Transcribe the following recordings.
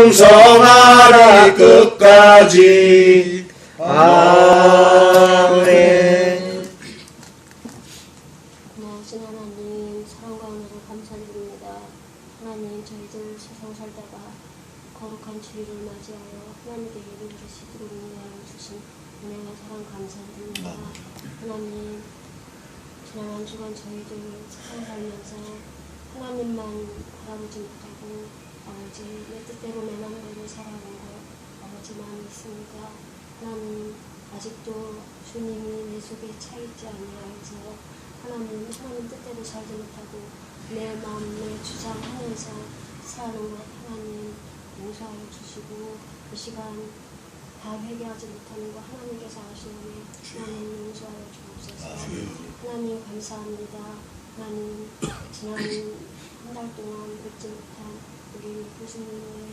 풍성하리 끝까지. 아멘. 고마우신 하나님, 사랑과 은혜를 감사드립니다. 하나님, 저희들 세상 살다가 거룩한 주일을 맞이하여 하나님께 예배를 드리도록 인도하여 주신 은혜와 사랑 감사드립니다. 하나님, 지난 한 주간 저희들 세상 살면서 하나님만 바라보지 못하고 아버지 내 뜻대로 내 맘대로 살아온 것 아버지 많이 있습니다. 하나님, 아직도 주님이 내 속에 차 있지 아니하여서 하나님 뜻대로 살지 못하고 내 마음 내 주장하면서 사는 것 하나님 용서하여 주시고 이 시간 다 회개하지 못하는 것 하나님께서 아시오니 하나님 용서하여 주옵소서. 하나님 감사합니다. 하나님 지난 한 달 동안 뵙지 못한 우리 교수님의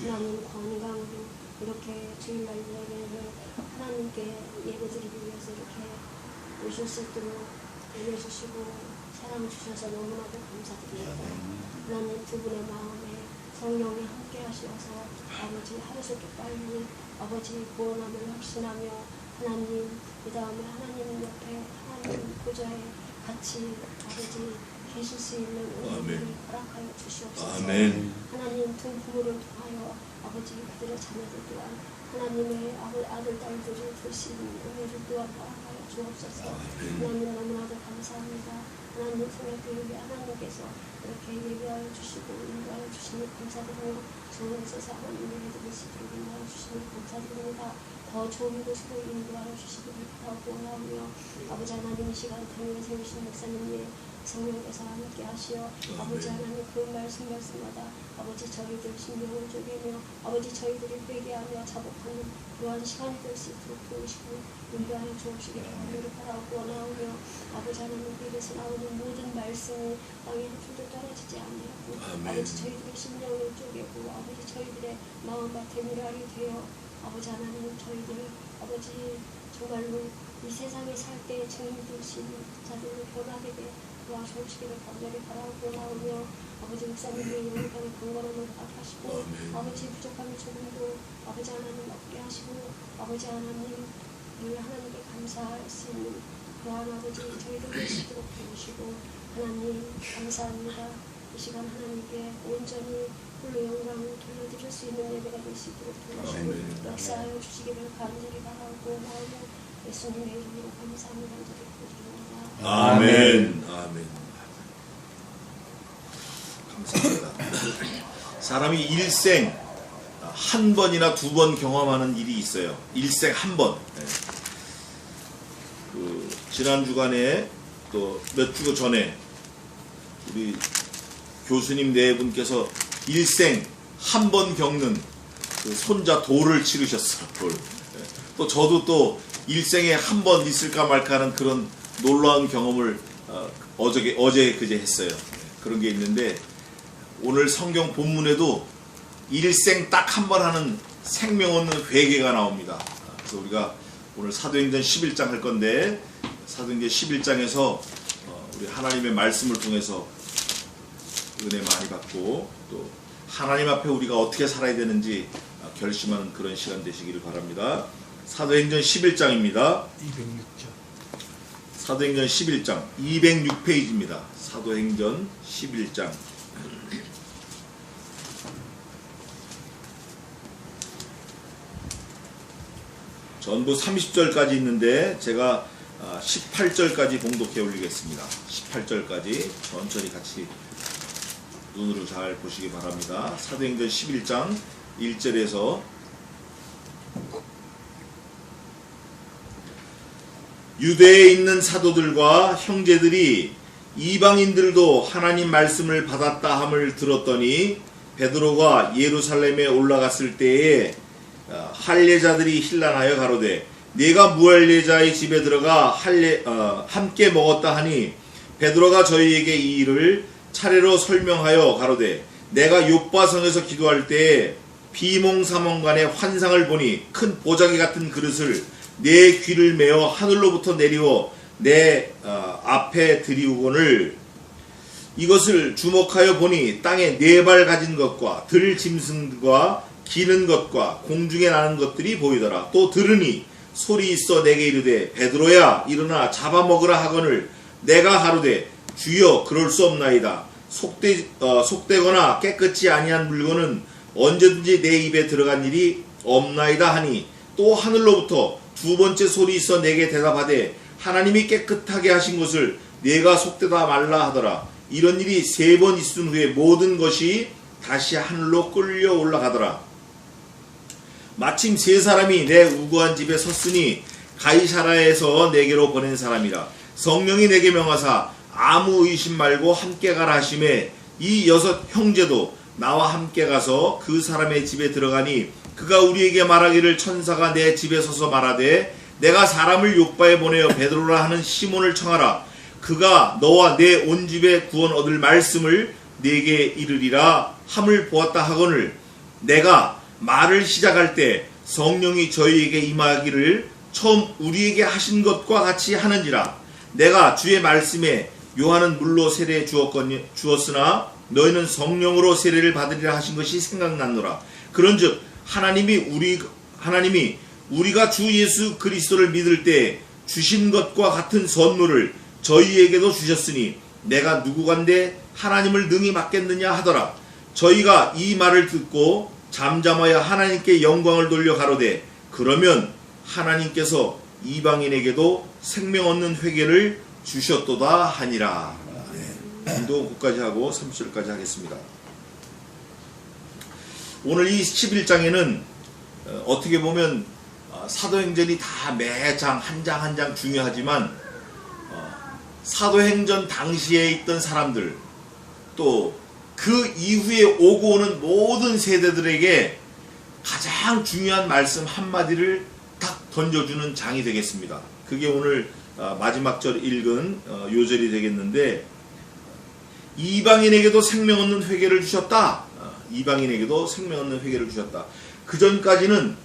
하나님 건강으로 이렇게 주일날 예배를 하나님께 예배드리기 위해서 이렇게 오실 수 있도록 알려주시고 사랑 주셔서 너무나도 감사드립니다. 하나님 두 분의 마음에 성령이 함께 하셔서 아버지 하루속히 빨리 아버지 구원함을 확신하며 하나님 그 다음에 하나님 옆에 하나님 보좌에 같이 아버지 계실 수 있는 은혜를 허락하여 주시옵소서. 아멘. 하나님 두 부모를 통하여 아버지 그들의 자녀들 또한 하나님의 아들 딸들이 될 수 있는 은혜를 또한 허락하여 주옵소서. 하나님 너무나도 감사합니다. 하나님 성령교육에 하나님께서 이렇게 예배하여 주시고 인도하여 주시니 감사드리고 좋은 곳에서 하나님 예배드릴 수 있도록 인도하여 주시니 감사드립니다. 더 좋은 곳으로 인도하여 주시기를 바라고 원하오며 아버지 하나님 이 시간 통해 세우신 목사님의 성령께서 함께 하시어 아버지 하나님 그 말씀마다 아버지 저희들 심령을 쪼개며 아버지 저희들이 회개하며 자복하는 그러한 시간이 될 수 있도록 도우시고 인도하여 주옵시기를 간절히 바라고 원하오며 아버지 하나님 입에서 나오는 모든 말씀이 땅에 한 줄도 떨어지지 아니하고 아버지 저희들의 심령을 쪼개고 아버지 저희들의 마음밭에 미랄이 되어 아버지 하나님 저희들을 아버지 정말로 이 세상에 살 때 증인 되신 자들로 변하게 돼 도와주시기를 간절히 바라고 나오며 아버지 목사님의 영광의 강건함을 허락하시고 아버지 부족함이 조금도 아버지 하나님 없게 하시고 아버지 하나님 늘 하나님께 감사할 수 있는 그러한 아버지 저희들 되시도록 도우시고 하나님 감사합니다. 이 시간 하나님께 온전히 홀로 영광을 돌려드릴 수 있는 예배가 될 수 있도록 도우시고 역사하여 주시기를 간절히 바라고 나오며 예수님의 이름으로 감사합니다. 드립니다. 아멘. 아멘. 감사합니다. 사람이 일생 한 번이나 두 번 경험하는 일이 있어요. 일생 한 번. 지난 주간에 또 몇 주 전에 우리 교수님 네 분께서 일생 한 번 겪는 그 손자 돌을 치르셨어요. 돌. 또 저도 또 일생에 한 번 있을까 말까 하는 그런 놀라운 경험을 어제 그제 했어요. 그런 게 있는데 오늘 성경 본문에도 일생 딱 한 번 하는 생명 없는 회개가 나옵니다. 그래서 우리가 오늘 사도행전 11장 할 건데 사도행전 11장에서 우리 하나님의 말씀을 통해서 은혜 많이 받고 또 하나님 앞에 우리가 어떻게 살아야 되는지 결심하는 그런 시간 되시기를 바랍니다. 사도행전 11장입니다. 206장. 사도행전 11장 206페이지입니다. 사도행전 11장 전부 30절까지 있는데 제가 18절까지 봉독해 올리겠습니다. 18절까지 천천히 같이 눈으로 잘 보시기 바랍니다. 사도행전 11장 1절에서 유대에 있는 사도들과 형제들이 이방인들도 하나님 말씀을 받았다 함을 들었더니 베드로가 예루살렘에 올라갔을 때에 할례자들이 hil랑하여 가로되 네가 무할례자의 집에 들어가 함께 먹었다 하니 베드로가 저희에게 이 일을 차례로 설명하여 가로되 내가 욥바성에서 기도할 때에 비몽사몽간의 환상을 보니 큰 보자기 같은 그릇을 내 귀를 메어 하늘로부터 내리워 내 앞에 들이우거늘 이것을 주목하여 보니 땅에 4발 가진 것과 들 짐승과 기는 것과 공중에 나는 것들이 보이더라. 또 들으니 소리 있어 내게 이르되 베드로야 일어나 잡아먹으라 하거늘 내가 하루되 주여 그럴 수 없나이다. 속되거나 깨끗이 아니한 물건은 언제든지 내 입에 들어간 일이 없나이다 하니 또 하늘로부터 2번째 소리 있어 내게 대답하되 하나님이 깨끗하게 하신 것을 내가 속되다 말라 하더라. 이런 일이 3번 있은 후에 모든 것이 다시 하늘로 끌려 올라가더라. 마침 3사람이 내 우거한 집에 섰으니 가이사라에서 내게로 보낸 사람이라. 성령이 내게 명하사 아무 의심 말고 함께 가라 하심에 이 6 형제도 나와 함께 가서 그 사람의 집에 들어가니 그가 우리에게 말하기를 천사가 내 집에 서서 말하되 내가 사람을 욥바에 보내어 베드로라 하는 시몬을 청하라. 그가 너와 내 온 집에 구원 얻을 말씀을 내게 이르리라 함을 보았다 하거늘 내가 말을 시작할 때 성령이 저희에게 임하기를 처음 우리에게 하신 것과 같이 하는지라. 내가 주의 말씀에 요한은 물로 세례 주었으나 너희는 성령으로 세례를 받으리라 하신 것이 생각났노라. 그런즉 하나님이 우리가 주 예수 그리스도를 믿을 때 주신 것과 같은 선물을 저희에게도 주셨으니 내가 누구간데 하나님을 능히 맡겠느냐 하더라. 저희가 이 말을 듣고 잠잠하여 하나님께 영광을 돌려 가로되 그러면 하나님께서 이방인에게도 생명 얻는 회개를 주셨도다 하니라. 기도 끝까지 하고 30절까지 하겠습니다. 오늘 이 11장에는 어떻게 보면 사도행전이 다 매장 한 장 한 장 중요하지만 사도행전 당시에 있던 사람들 또 그 이후에 오고 오는 모든 세대들에게 가장 중요한 말씀 한마디를 딱 던져주는 장이 되겠습니다. 그게 오늘 마지막 절 읽은 요절이 되겠는데 이방인에게도 생명 얻는 회개를 주셨다. 이방인에게도 생명 얻는 회개를 주셨다. 그 전까지는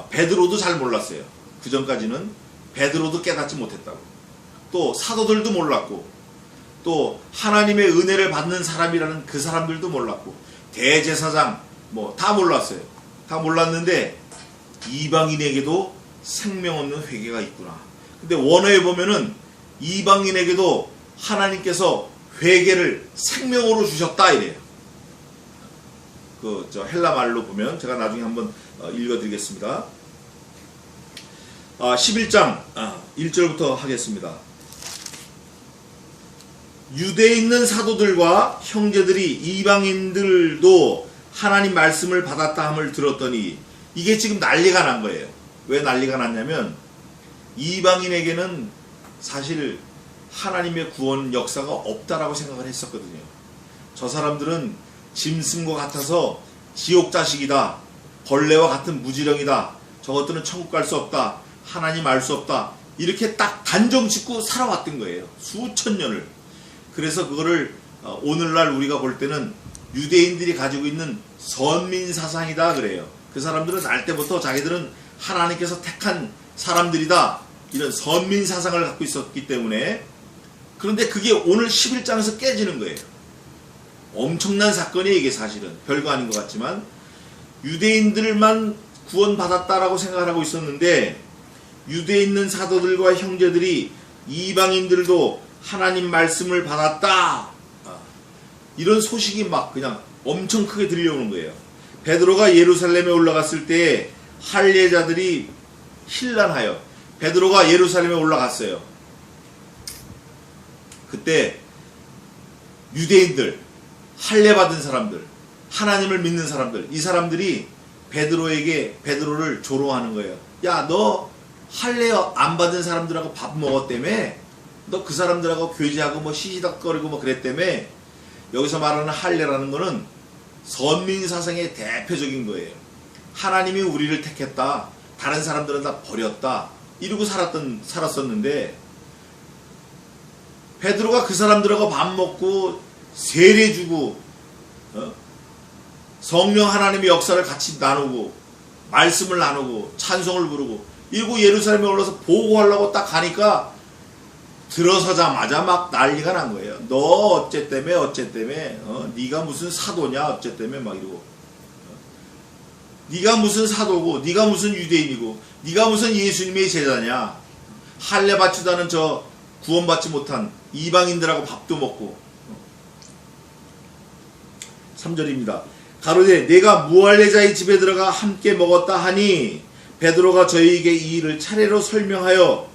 베드로도 잘 몰랐어요. 그 전까지는 베드로도 깨닫지 못했다고. 또 사도들도 몰랐고 또 하나님의 은혜를 받는 사람이라는 그 사람들도 몰랐고 대제사장 뭐 다 몰랐어요. 다 몰랐는데 이방인에게도 생명 얻는 회개가 있구나. 근데 원어에 보면은 이방인에게도 하나님께서 회개를 생명으로 주셨다 이래요. 저 헬라 말로 보면 제가 나중에 한번 읽어드리겠습니다. 11장 1절부터 하겠습니다. 유대에 있는 사도들과 형제들이 이방인들도 하나님 말씀을 받았다 함을 들었더니 이게 지금 난리가 난 거예요. 왜 난리가 났냐면 이방인에게는 사실 하나님의 구원 역사가 없다라고 생각을 했었거든요. 저 사람들은 짐승과 같아서 지옥 자식이다. 벌레와 같은 무지렁이다. 저것들은 천국 갈 수 없다. 하나님 알 수 없다. 이렇게 딱 단정 짓고 살아왔던 거예요. 수천 년을. 그래서 그거를 오늘날 우리가 볼 때는 유대인들이 가지고 있는 선민 사상이다 그래요. 그 사람들은 날 때부터 자기들은 하나님께서 택한 사람들이다. 이런 선민 사상을 갖고 있었기 때문에 그런데 그게 오늘 11장에서 깨지는 거예요. 엄청난 사건이에요. 이게 사실은 별거 아닌 것 같지만 유대인들만 구원받았다라고 생각을 하고 있었는데 유대에 있는 사도들과 형제들이 이방인들도 하나님 말씀을 받았다. 이런 소식이 막 그냥 엄청 크게 들려오는 거예요. 베드로가 예루살렘에 올라갔을 때 할례자들이 hil난하여 베드로가 예루살렘에 올라갔어요. 그때 유대인들, 할례 받은 사람들, 하나님을 믿는 사람들, 이 사람들이 베드로를 조롱하는 거예요. 야, 너 할례 안 받은 사람들하고 밥 먹었다며? 너 그 사람들하고 교제하고 뭐 시시덕거리고 뭐 그랬다며? 여기서 말하는 할례라는 거는 선민 사상의 대표적인 거예요. 하나님이 우리를 택했다. 다른 사람들은 다 버렸다. 이러고 살았었는데 베드로가 그 사람들하고 밥 먹고 세례 주고 성령 하나님의 역사를 같이 나누고 말씀을 나누고 찬송을 부르고 이러고 예루살렘에 올라서 보고하려고 딱 가니까 들어서자마자 막 난리가 난 거예요. 너 어째 때문에 네가 무슨 사도냐 어째 때문에 막 이러고, 네가 무슨 사도고 네가 무슨 유대인이고 네가 무슨 예수님의 제자냐, 할례 받지도 않은 저 구원받지 못한 이방인들하고 밥도 먹고. 3절입니다. 가로되 내가 무할례자의 집에 들어가 함께 먹었다 하니 베드로가 저희에게 이 일을 차례로 설명하여,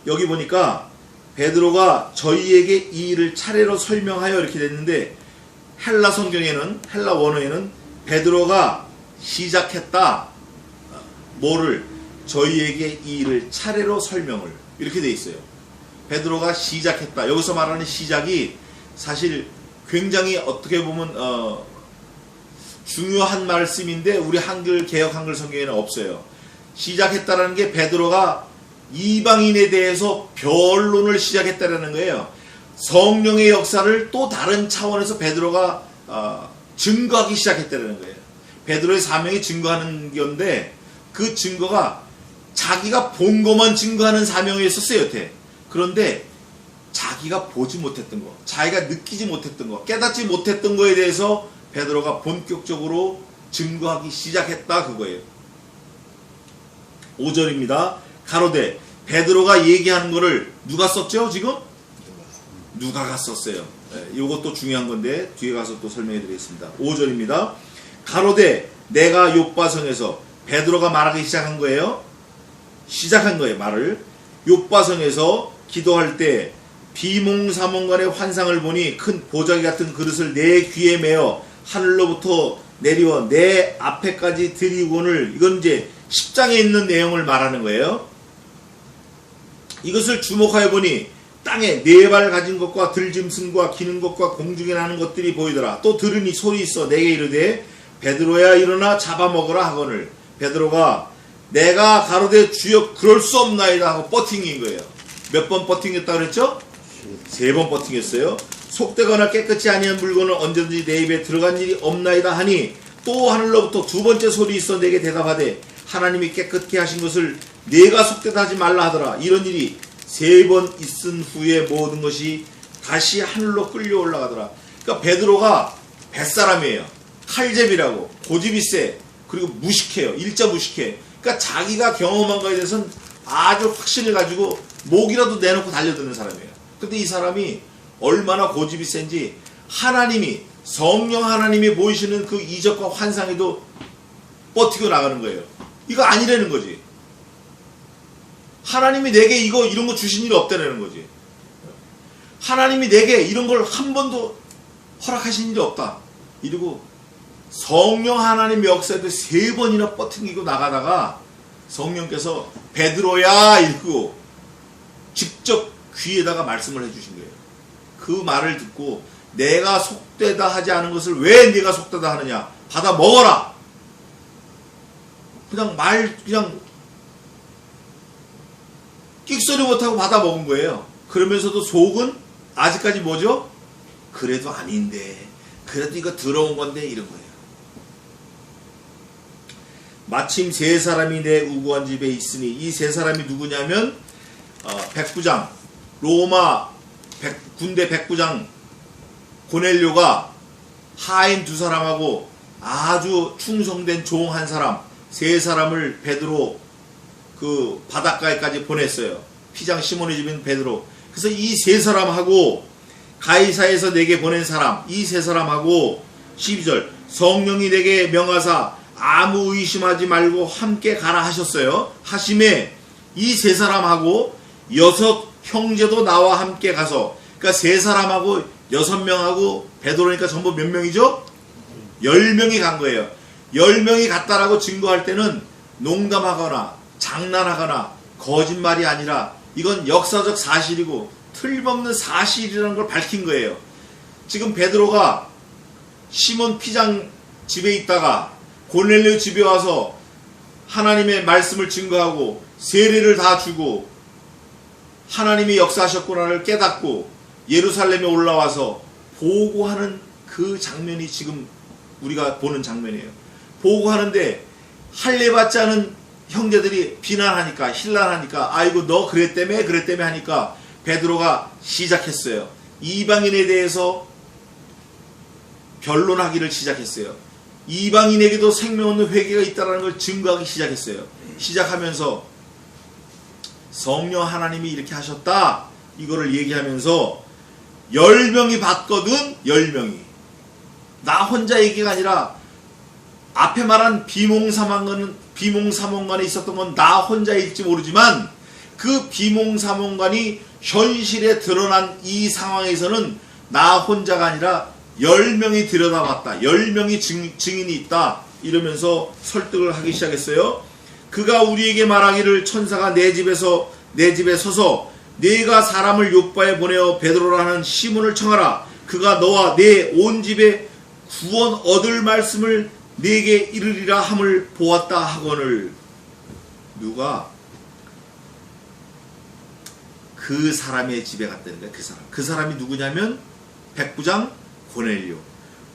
여기 보니까 베드로가 저희에게 이 일을 차례로 설명하여 이렇게 됐는데, 헬라 성경에는, 헬라 원어에는 베드로가 시작했다, 뭐를, 저희에게 이 일을 차례로 설명을, 이렇게 돼 있어요. 베드로가 시작했다. 여기서 말하는 시작이 사실 굉장히 어떻게 보면 중요한 말씀인데 우리 한글 개역 한글 성경에는 없어요. 시작했다라는 게 베드로가 이방인에 대해서 변론을 시작했다라는 거예요. 성령의 역사를 또 다른 차원에서 베드로가 증거하기 시작했다라는 거예요. 베드로의 사명이 증거하는 건데, 그 증거가 자기가 본 것만 증거하는 사명이었었어요, 여태. 그런데 자기가 보지 못했던 거, 자기가 느끼지 못했던 거, 깨닫지 못했던 거에 대해서 베드로가 본격적으로 증거하기 시작했다, 그거예요. 5절입니다. 가로되 베드로가 얘기하는 거를 누가 썼죠, 지금? 누가가 썼어요. 이것도 중요한 건데 뒤에 가서 또 설명해 드리겠습니다. 5절입니다. 가로되 내가 욥바성에서, 베드로가 말하기 시작한 거예요. 말을. 욥바성에서 기도할 때 비몽사몽간의 환상을 보니 큰 보자기 같은 그릇을 내 귀에 메어 하늘로부터 내리워 내 앞에까지 들이고는, 이건 이제 10장에 있는 내용을 말하는 거예요. 이것을 주목하여 보니 땅에 네 발 가진 것과 들짐승과 기는 것과 공중에 나는 것들이 보이더라. 또 들으니 소리 있어 내게 이르되 베드로야 일어나 잡아먹으라 하거늘. 베드로가 내가 가로되 주여 그럴 수 없나이다 하고 버팅인 거예요. 몇 번 버팅했다 그랬죠? 3번 버팅했어요. 속되거나 깨끗이 아니한 물건은 언제든지 내 입에 들어간 일이 없나이다 하니, 또 하늘로부터 2번째 소리 있어 내게 대답하되 하나님이 깨끗게 하신 것을 내가 속되다 하지 말라 하더라. 이런 일이 3번 있은 후에 모든 것이 다시 하늘로 끌려 올라가더라. 그러니까 베드로가 뱃사람이에요. 칼제비라고, 고집이 세, 그리고 무식해요. 일자 무식해. 그러니까 자기가 경험한 거에 대해서는 아주 확신을 가지고 목이라도 내놓고 달려드는 사람이에요. 근데 이 사람이 얼마나 고집이 센지, 하나님이, 성령 하나님이 보이시는 그 이적과 환상에도 버티고 나가는 거예요. 이거 아니라는 거지. 하나님이 내게 이런 거 주신 일이 없다라는 거지. 하나님이 내게 이런 걸 한 번도 허락하신 일이 없다. 이러고 성령 하나님의 역사에도 3번이나 버팅기고 나가다가 성령께서 베드로야 이러고 직접 귀에다가 말씀을 해주신 거예요. 그 말을 듣고 내가 속되다 하지 않은 것을 왜 네가 속되다 하느냐, 받아 먹어라. 그냥 끽소리 못하고 받아 먹은 거예요. 그러면서도 속은 아직까지 뭐죠? 그래도 아닌데, 그래도 이거 들어온 건데, 이런 거예요. 마침 3사람이 내 우고한 집에 있으니, 이 3사람이 누구냐면 백부장, 로마 군대 백부장 고넬료가 하인 2사람하고 아주 충성된 종 1사람, 3사람을 베드로 그 바닷가에까지 보냈어요. 피장 시몬의 집인 베드로. 그래서 이 3사람하고 가이사에서 내게 보낸 사람, 이 3사람하고 12절 성령이 내게 명하사 아무 의심하지 말고 함께 가라 하셨어요. 하심에 이 3사람하고 6 형제도 나와 함께 가서, 그러니까 3사람하고 6명하고 베드로니까 전부 몇 명이죠? 10명이 간 거예요. 10명이 갔다라고 증거할 때는 농담하거나 장난하거나 거짓말이 아니라 이건 역사적 사실이고 틀림없는 사실이라는 걸 밝힌 거예요. 지금 베드로가 시몬 피장 집에 있다가 고넬료 집에 와서 하나님의 말씀을 증거하고 세례를 다 주고 하나님이 역사하셨구나를 깨닫고 예루살렘에 올라와서 보고하는 그 장면이 지금 우리가 보는 장면이에요. 보고하는데 할례받지 않은 형제들이 비난하니까 힐난하니까 아이고 너 그랬다며 하니까 베드로가 시작했어요. 이방인에 대해서 변론하기를 시작했어요. 이방인에게도 생명 없는 회개가 있다는 걸 증거하기 시작했어요. 시작하면서 성령 하나님이 이렇게 하셨다 이거를 얘기하면서 10명이 봤거든. 10명이 나 혼자 얘기가 아니라 앞에 말한 비몽사몽관에 있었던 건 나 혼자일지 모르지만 그 비몽사몽관이 현실에 드러난 이 상황에서는 나 혼자가 아니라 10명이 들여다봤다. 10명이 증인이 있다. 이러면서 설득을 하기 시작했어요. 그가 우리에게 말하기를 천사가 내 집에 서서 네가 사람을 요바에 보내어 베드로라는 시몬을 청하라. 그가 너와 내 온 집에 구원 얻을 말씀을 네게 이르리라 함을 보았다 하거늘. 누가 그 사람의 집에 갔다는 거야. 그 사람이 누구냐면 백부장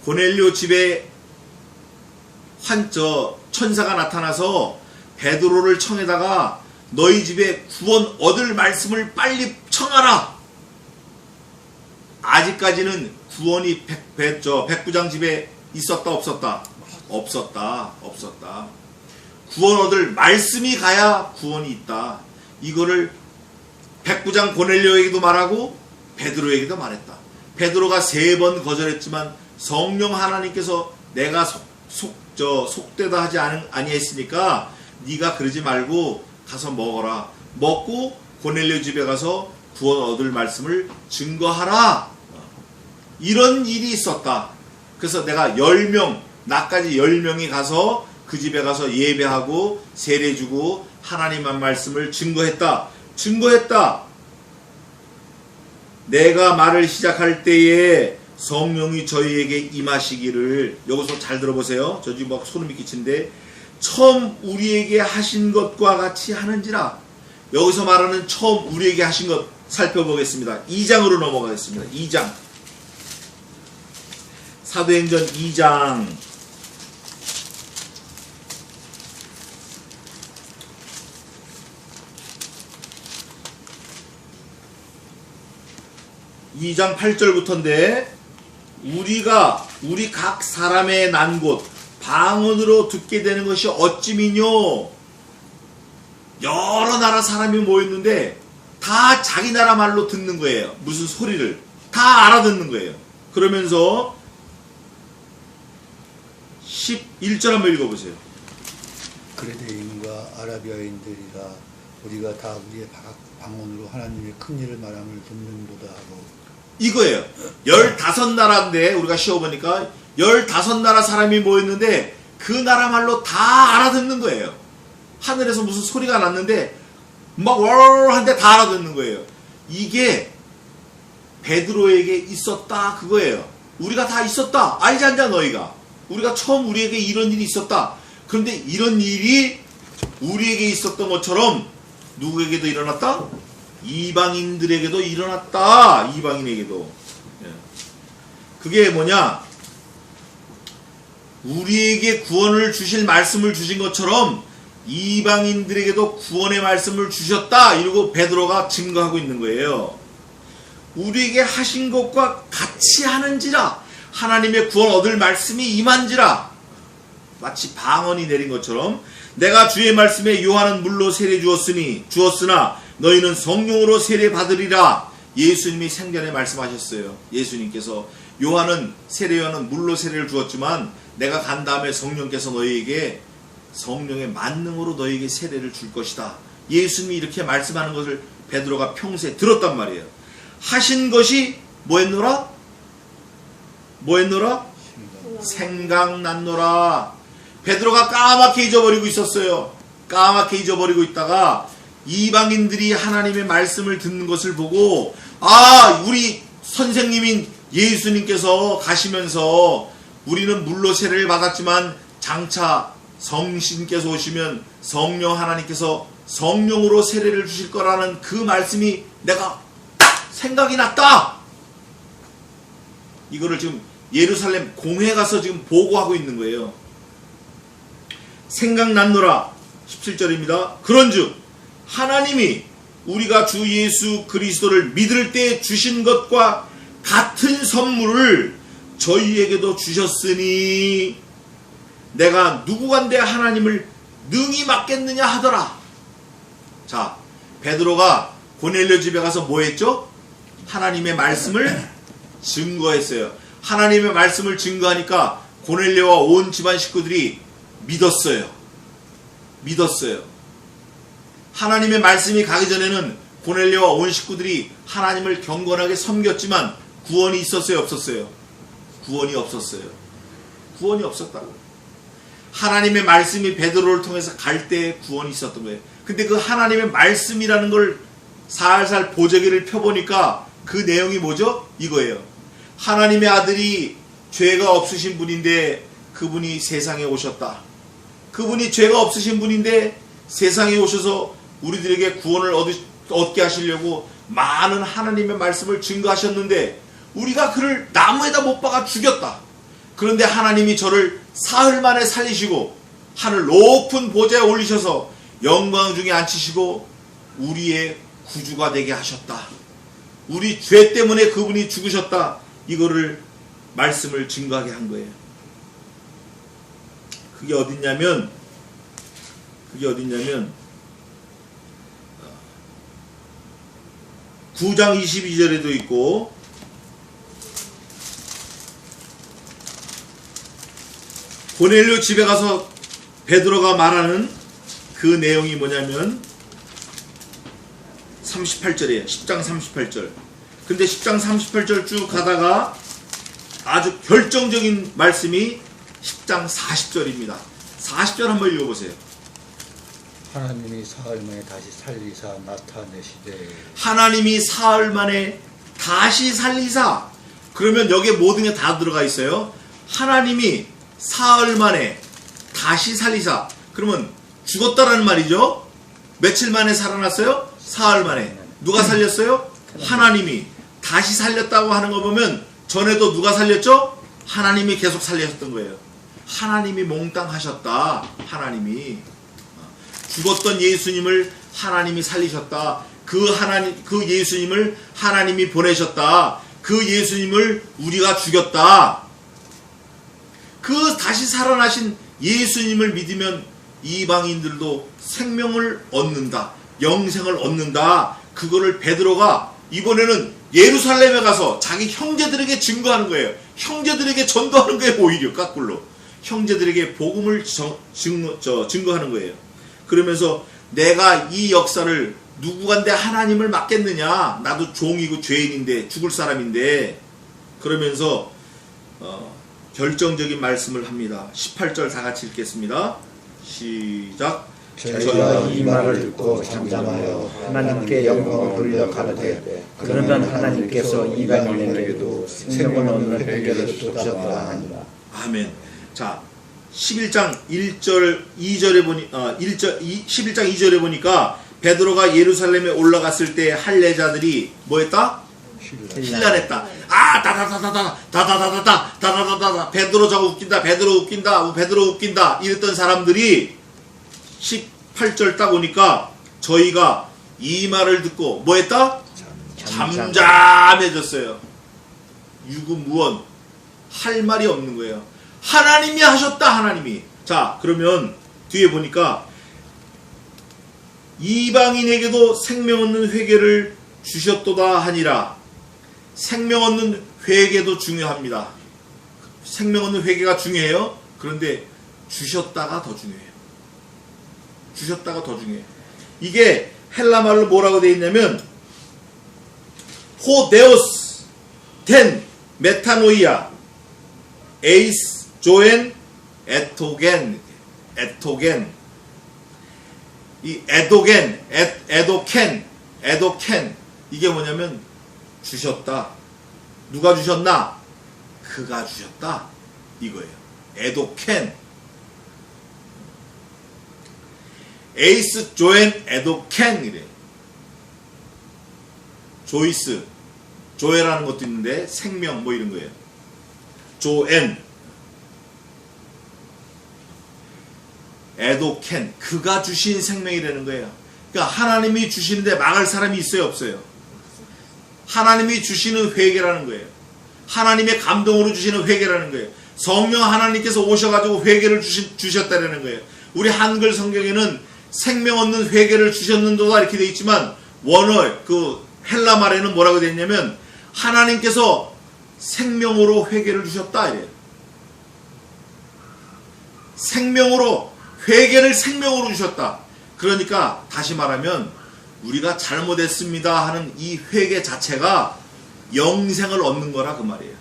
고넬료 집에 천사가 나타나서 베드로를 청에다가 너희 집에 구원 얻을 말씀을 빨리 청하라. 아직까지는 구원이 백부장 집에 있었다 없었다? 없었다. 구원 얻을 말씀이 가야 구원이 있다. 이거를 백부장 고넬료에게도 말하고 베드로에게도 말했다. 베드로가 3번 거절했지만 성령 하나님께서 내가 속되다 하지 아니했으니까 네가 그러지 말고 가서 먹어라. 먹고 고넬료 집에 가서 구원 얻을 말씀을 증거하라. 이런 일이 있었다. 그래서 내가 10명, 나까지 10명이 가서 그 집에 가서 예배하고 세례주고 하나님의 말씀을 증거했다. 내가 말을 시작할 때에 성령이 저희에게 임하시기를. 여기서 잘 들어보세요. 저 지금 막 소름이 끼치는데 처음 우리에게 하신 것과 같이 하는지라. 여기서 말하는 처음 우리에게 하신 것 살펴보겠습니다. 2장으로 넘어가겠습니다. 2장 사도행전 2장 2장 8절부터인데 우리 각 사람의 난 곳 방언으로 듣게 되는 것이 어찌미뇨. 여러 나라 사람이 모였는데 다 자기 나라 말로 듣는 거예요. 무슨 소리를 다 알아듣는 거예요. 그러면서 11절 한번 읽어보세요. 그레데인과 아라비아인들이라 우리가 다 우리의 방언으로 하나님의 큰 일을 말함을 듣는도다 하고. 이거예요. 15나라인데 우리가 쉬어보니까 15나라 사람이 모였는데 그 나라 말로 다 알아듣는 거예요. 하늘에서 무슨 소리가 났는데 막 월한데 다 알아듣는 거예요. 이게 베드로에게 있었다 그거예요. 우리가 다 있었다. 알지 않냐 너희가. 우리가 처음 우리에게 이런 일이 있었다. 그런데 이런 일이 우리에게 있었던 것처럼 누구에게도 일어났다? 이방인들에게도 일어났다. 이방인에게도. 그게 뭐냐? 우리에게 구원을 주실 말씀을 주신 것처럼 이방인들에게도 구원의 말씀을 주셨다. 이러고 베드로가 증거하고 있는 거예요. 우리에게 하신 것과 같이 하는지라. 하나님의 구원 얻을 말씀이 임한지라. 마치 방언이 내린 것처럼 내가 주의 말씀에 요한은 물로 세례 주었으나 너희는 성령으로 세례 받으리라. 예수님이 생전에 말씀하셨어요. 예수님께서 요한은 물로 세례를 주었지만 내가 간 다음에 성령께서 너희에게 성령의 만능으로 너희에게 세례를 줄 것이다. 예수님이 이렇게 말씀하는 것을 베드로가 평소에 들었단 말이에요. 하신 것이 뭐했노라? 생각났노라. 베드로가 까맣게 잊어버리고 있었어요. 까맣게 잊어버리고 있다가 이방인들이 하나님의 말씀을 듣는 것을 보고 우리 선생님인 예수님께서 가시면서 우리는 물로 세례를 받았지만 장차 성신께서 오시면 성령 하나님께서 성령으로 세례를 주실 거라는 그 말씀이 내가 생각이 났다. 이거를 지금 예루살렘 공회 가서 지금 보고하고 있는 거예요. 생각났노라. 17절입니다. 그런즉 하나님이 우리가 주 예수 그리스도를 믿을 때 주신 것과 같은 선물을 저희에게도 주셨으니 내가 누구간데 하나님을 능히 맡겠느냐 하더라. 자, 베드로가 고넬료 집에 가서 뭐 했죠? 하나님의 말씀을 증거했어요. 하나님의 말씀을 증거하니까 고넬료와 온 집안 식구들이 믿었어요. 하나님의 말씀이 가기 전에는 고넬료와 온 식구들이 하나님을 경건하게 섬겼지만 구원이 있었어요, 없었어요? 구원이 없었어요. 구원이 없었다고. 하나님의 말씀이 베드로를 통해서 갈 때 구원이 있었던 거예요. 근데 그 하나님의 말씀이라는 걸 살살 보자기를 펴보니까 그 내용이 뭐죠? 이거예요. 하나님의 아들이 죄가 없으신 분인데 그분이 세상에 오셨다. 그분이 죄가 없으신 분인데 세상에 오셔서 우리들에게 구원을 얻게 하시려고 많은 하나님의 말씀을 증거하셨는데 우리가 그를 나무에다 못 박아 죽였다. 그런데 하나님이 저를 사흘 만에 살리시고 하늘 높은 보좌에 올리셔서 영광 중에 앉히시고 우리의 구주가 되게 하셨다. 우리 죄 때문에 그분이 죽으셨다. 이거를 말씀을 증거하게 한 거예요. 그게 어딨냐면 9장 22절에도 있고 고넬료 집에 가서 베드로가 말하는 그 내용이 뭐냐면 38절이에요. 10장 38절. 근데 10장 38절 쭉 가다가 아주 결정적인 말씀이 10장 40절입니다. 40절 한번 읽어보세요. 하나님이 사흘 만에 다시 살리사 나타내시되. 하나님이 사흘 만에 다시 살리사. 그러면 여기에 모든 게 다 들어가 있어요. 하나님이 사흘 만에 다시 살리사. 그러면 죽었다라는 말이죠. 며칠 만에 살아났어요? 사흘 만에. 누가 살렸어요? 하나님이. 다시 살렸다고 하는 거 보면 전에도 누가 살렸죠? 하나님이 계속 살렸던 거예요. 하나님이 몽땅 하셨다. 하나님이. 죽었던 예수님을 하나님이 살리셨다. 그 예수님을 하나님이 보내셨다. 그 예수님을 우리가 죽였다. 그 다시 살아나신 예수님을 믿으면 이방인들도 생명을 얻는다. 영생을 얻는다. 그거를 베드로가 이번에는 예루살렘에 가서 자기 형제들에게 증거하는 거예요. 형제들에게 전도하는 거예요. 오히려 거꾸로. 형제들에게 복음을 증거하는 거예요. 그러면서 내가 이 역사를 누구한테 하나님을 맡겠느냐. 나도 종이고 죄인인데 죽을 사람인데. 그러면서 결정적인 말씀을 합니다. 18절 다 같이 읽겠습니다. 시작. 저희가 이 말을 듣고 잠잠하여 하나님께 영광을 돌려 가로되 그러면 하나님께서 이방인에게도 생명을 얻는 회개를 주셨다 하니라. 아멘. 자, 11장 1절 2절에 보니 11장 2절에 보니까 베드로가 예루살렘에 올라갔을 때 할례자들이 뭐 했다? 힐난했다. 아, 다다다다다 베드로 저거 웃긴다. 베드로 웃긴다. 이랬던 사람들이 18절 딱 오니까 저희가 이 말을 듣고 뭐 했다? 잠잠해졌어요. 유구무원. 할 말이 없는 거예요. 하나님이 하셨다. 하나님이. 자, 그러면 뒤에 보니까 이방인에게도 생명 얻는 회개를 주셨도다 하니라. 생명 얻는 회개도 중요합니다. 생명 얻는 회개가 중요해요. 그런데 주셨다가 더 중요해요. 주셨다가 더 중요해요. 이게 헬라말로 뭐라고 되어 있냐면 호데오스 텐 메타노이아 에이스 조엔 에토겐 이 에도켄 이게 뭐냐면 주셨다. 누가 주셨나? 그가 주셨다. 이거예요. 에도켄 에이스 조엔 에도켄 이래. 조이스 조에라는 것도 있는데 생명 뭐 이런 거예요. 조엔 에도켄, 그가 주신 생명이라는 거예요. 그러니까 하나님이 주시는데 막을 사람이 있어요, 없어요? 하나님이 주시는 회개라는 거예요. 하나님의 감동으로 주시는 회개라는 거예요. 성령 하나님께서 오셔가지고 회개를 주셨다라는 거예요. 우리 한글 성경에는 생명 얻는 회개를 주셨는도다 이렇게 되어 있지만 원어 그 헬라 말에는 뭐라고 되어 있냐면 하나님께서 생명으로 회개를 주셨다 이래요. 생명으로 회개를 생명으로 주셨다. 그러니까 다시 말하면 우리가 잘못했습니다 하는 이 회개 자체가 영생을 얻는 거라 그 말이에요.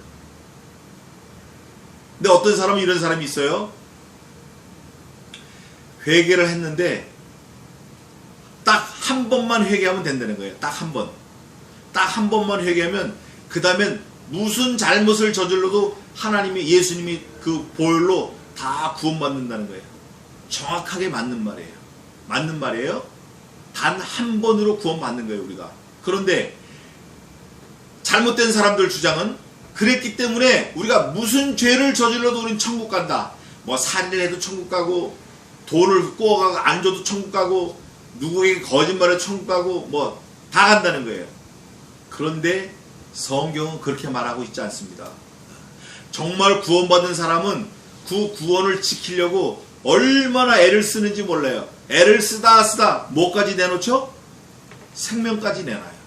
근데 어떤 사람은 이런 사람이 있어요. 회개를 했는데 딱 한 번만 회개하면 된다는 거예요. 딱 한 번. 딱 한 번만 회개하면 그 다음엔 무슨 잘못을 저질러도 하나님이 예수님이 그 보혈로 다 구원받는다는 거예요. 정확하게 맞는 말이에요. 맞는 말이에요. 단 한 번으로 구원받는 거예요, 우리가. 그런데 잘못된 사람들 주장은 그랬기 때문에 우리가 무슨 죄를 저질러도 우리는 천국 간다. 뭐 살인을 해도 천국 가고 돈을 꾸어가고 안 줘도 천국 가고 누구에게 거짓말해도 천국 가고 뭐 다 간다는 거예요. 그런데 성경은 그렇게 말하고 있지 않습니다. 정말 구원받은 사람은 그 구원을 지키려고 얼마나 애를 쓰는지 몰라요. 애를 쓰다 뭐까지 내놓죠? 생명까지 내놔요.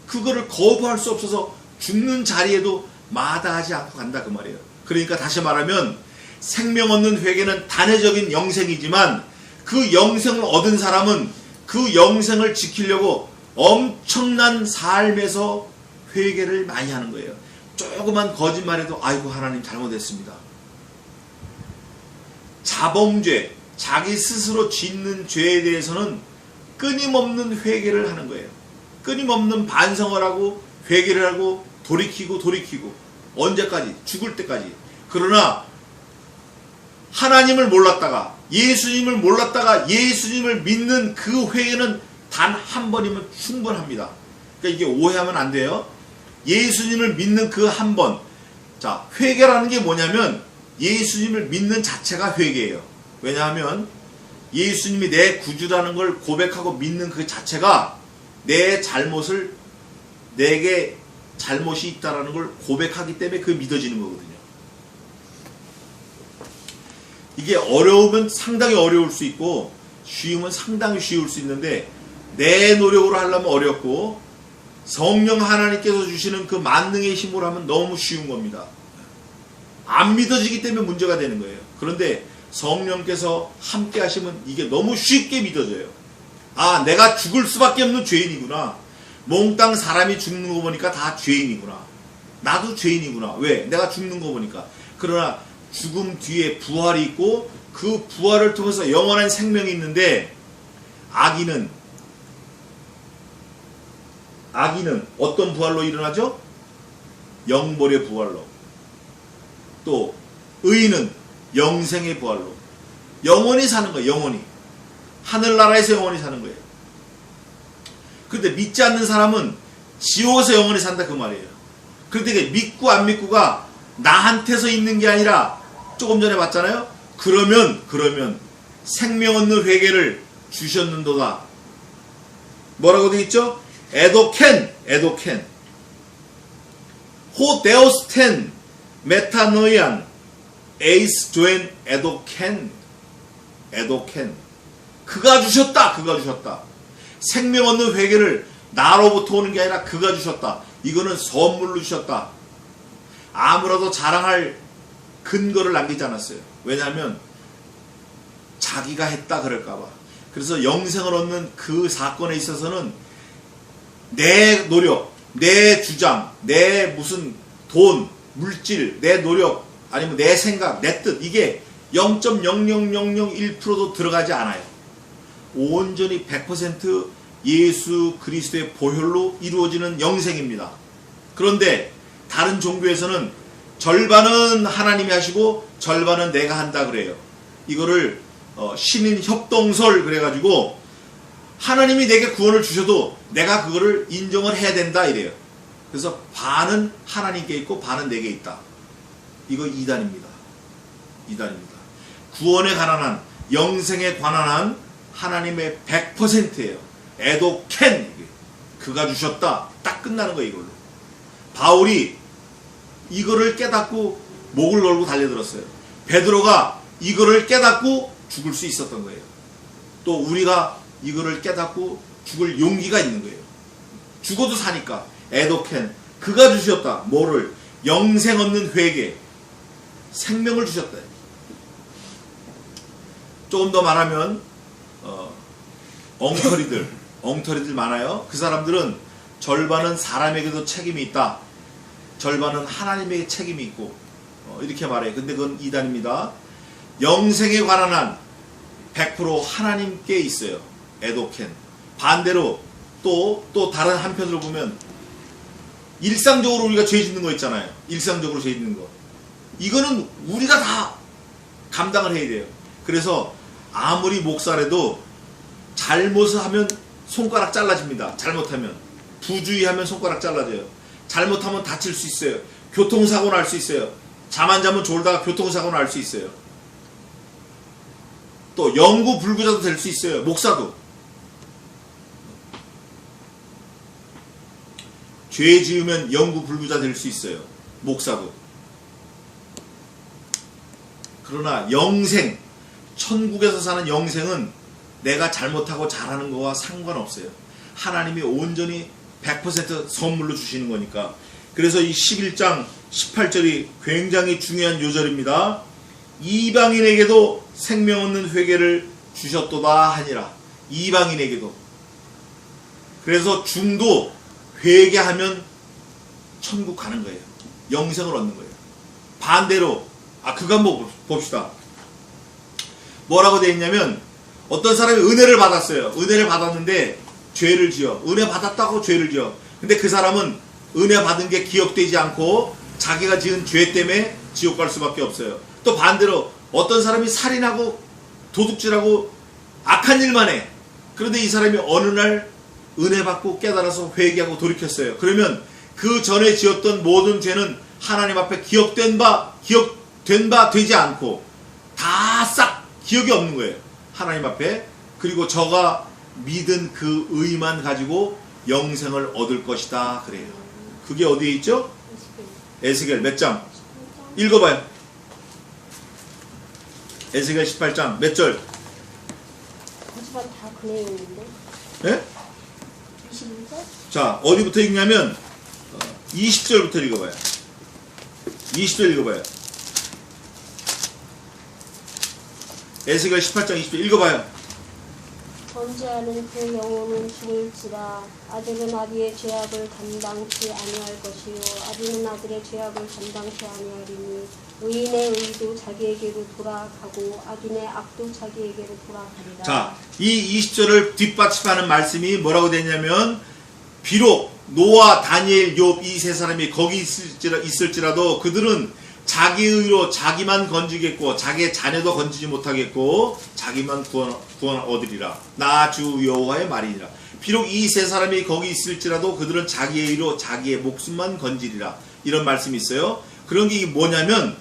그거를 거부할 수 없어서 죽는 자리에도 마다하지 않고 간다 그 말이에요. 그러니까 다시 말하면 생명 얻는 회개는 단회적인 영생이지만 그 영생을 얻은 사람은 그 영생을 지키려고 엄청난 삶에서 회개를 많이 하는 거예요. 조그만 거짓말해도 아이고 하나님 잘못했습니다. 자범죄, 자기 스스로 짓는 죄에 대해서는 끊임없는 회개를 하는 거예요. 끊임없는 반성을 하고 회개를 하고 돌이키고 언제까지? 죽을 때까지. 그러나 하나님을 몰랐다가 예수님을 믿는 그 회개는 단 한 번이면 충분합니다. 그러니까 이게 오해하면 안 돼요. 예수님을 믿는 그 한 번. 자, 회개라는 게 뭐냐면 예수님을 믿는 자체가 회개예요. 왜냐하면 예수님이 내 구주라는 걸 고백하고 믿는 그 자체가 내 잘못을 내게 잘못이 있다라는 걸 고백하기 때문에 그게 믿어지는 거거든요. 이게 어려우면 상당히 어려울 수 있고 쉬우면 상당히 쉬울 수 있는데 내 노력으로 하려면 어렵고 성령 하나님께서 주시는 그 만능의 힘으로 하면 너무 쉬운 겁니다. 안 믿어지기 때문에 문제가 되는 거예요. 그런데 성령께서 함께 하시면 이게 너무 쉽게 믿어져요. 아, 내가 죽을 수밖에 없는 죄인이구나. 몽땅 사람이 죽는 거 보니까 다 죄인이구나. 나도 죄인이구나. 왜? 내가 죽는 거 보니까. 그러나 죽음 뒤에 부활이 있고 그 부활을 통해서 영원한 생명이 있는데 악인은 어떤 부활로 일어나죠? 영벌의 부활로. 또 의인은 영생의 부활로. 영원히 사는 거예요. 영원히. 하늘나라에서 영원히 사는 거예요. 그런데 믿지 않는 사람은 지옥에서 영원히 산다 그 말이에요. 그런데 믿고 안 믿고가 나한테서 있는 게 아니라 조금 전에 봤잖아요. 그러면 생명 얻는 회개를 주셨는도다. 뭐라고 되어 있죠? 에도켄 호데오스텐 메타노이안 에이스 조엔 에도켄 그가 주셨다. 생명 얻는 회개를 나로부터 오는 게 아니라 그가 주셨다. 이거는 선물로 주셨다. 아무라도 자랑할 근거를 남기지 않았어요. 왜냐하면 자기가 했다 그럴까봐. 그래서 영생을 얻는 그 사건에 있어서는 내 노력, 내 주장, 내 무슨 돈, 물질, 내 노력, 아니면 내 생각, 내 뜻, 이게 0.00001%도 들어가지 않아요. 온전히 100% 예수 그리스도의 보혈로 이루어지는 영생입니다. 그런데 다른 종교에서는 절반은 하나님이 하시고 절반은 내가 한다 그래요. 이거를 신인 협동설 그래가지고 하나님이 내게 구원을 주셔도 내가 그거를 인정을 해야 된다 이래요. 그래서 반은 하나님께 있고 반은 내게 있다. 이거 이단입니다. 구원에 관한 영생에 관한 한 하나님의 100%예요. 에도켄, 그가 주셨다. 딱 끝나는 거예요, 이걸로. 바울이 이거를 깨닫고 목을 걸고 달려들었어요. 베드로가 이거를 깨닫고 죽을 수 있었던 거예요. 또 우리가 이거를 깨닫고 죽을 용기가 있는 거예요. 죽어도 사니까. 에도켄, 그가 주셨다. 뭐를? 영생 얻는 회개, 생명을 주셨다. 조금 더 말하면 엉터리들 많아요. 그 사람들은 절반은 사람에게도 책임이 있다, 절반은 하나님에게 책임이 있고, 이렇게 말해요. 근데 그건 이단입니다. 영생에 관한 한 100% 하나님께 있어요. 에도켄. 반대로 또 다른 한편으로 보면 일상적으로 우리가 죄 짓는 거 있잖아요. 일상적으로 죄 짓는 거. 이거는 우리가 다 감당을 해야 돼요. 그래서 아무리 목사라도 잘못을 하면 손가락 잘라집니다. 잘못하면. 부주의하면 손가락 잘라져요. 잘못하면 다칠 수 있어요. 교통사고 날 수 있어요. 잠 안 자면 졸다가 교통사고 날 수 있어요. 또 영구 불구자도 될 수 있어요. 목사도. 죄 지으면 영구 불구자 될 수 있어요. 목사도. 그러나 영생, 천국에서 사는 영생은 내가 잘못하고 잘하는 거와 상관없어요. 하나님이 온전히 100% 선물로 주시는 거니까. 그래서 이 11장 18절이 굉장히 중요한 요절입니다. 이방인에게도 생명 얻는 회개를 주셨도다 하니라. 이방인에게도. 그래서 중도 회개하면 천국 가는 거예요. 영생을 얻는 거예요. 반대로 그거 한번 봅시다. 뭐라고 되어 있냐면, 어떤 사람이 은혜를 받았어요. 은혜를 받았는데 죄를 지어. 은혜 받았다고 죄를 지어. 근데 그 사람은 은혜 받은 게 기억되지 않고 자기가 지은 죄 때문에 지옥 갈 수밖에 없어요. 또 반대로 어떤 사람이 살인하고 도둑질하고 악한 일만 해. 그런데 이 사람이 어느 날 은혜 받고 깨달아서 회개하고 돌이켰어요. 그러면 그 전에 지었던 모든 죄는 하나님 앞에 기억된 바 되지 않고 다 싹 기억이 없는 거예요. 하나님 앞에. 그리고 저가 믿은 그 의만 가지고 영생을 얻을 것이다 그래요. 그게 어디에 있죠? 에스겔 몇 장? 읽어봐요. 에스겔 18장 몇 절? 하지만 다 그 내용인데. 예? 21절? 자, 어디부터 읽냐면 20절부터 읽어봐요. 20절 읽어봐요. 에스겔 18장 20절 읽어봐요. 범죄하는 그 영혼은 죽을지라. 아들은 아비의 죄악을 감당치 아니할 것이요 아비는 아들의 죄악을 감당치 아니하리니 의인의 의도 자기에게로 돌아가고 악인의 악도 자기에게로 돌아가리라. 자, 이 20절을 뒷받침하는 말씀이 뭐라고 되냐면, 비록 노아, 다니엘, 욥 이 세 사람이 거기 있을지라도 그들은 자기 의로 자기만 건지겠고 자기의 자녀도 건지지 못하겠고 자기만 구원 얻으리라. 나 주 여호와의 말이니라. 비록 이 세 사람이 거기 있을지라도 그들은 자기의 의로 자기의 목숨만 건지리라. 이런 말씀이 있어요. 그런 게 뭐냐면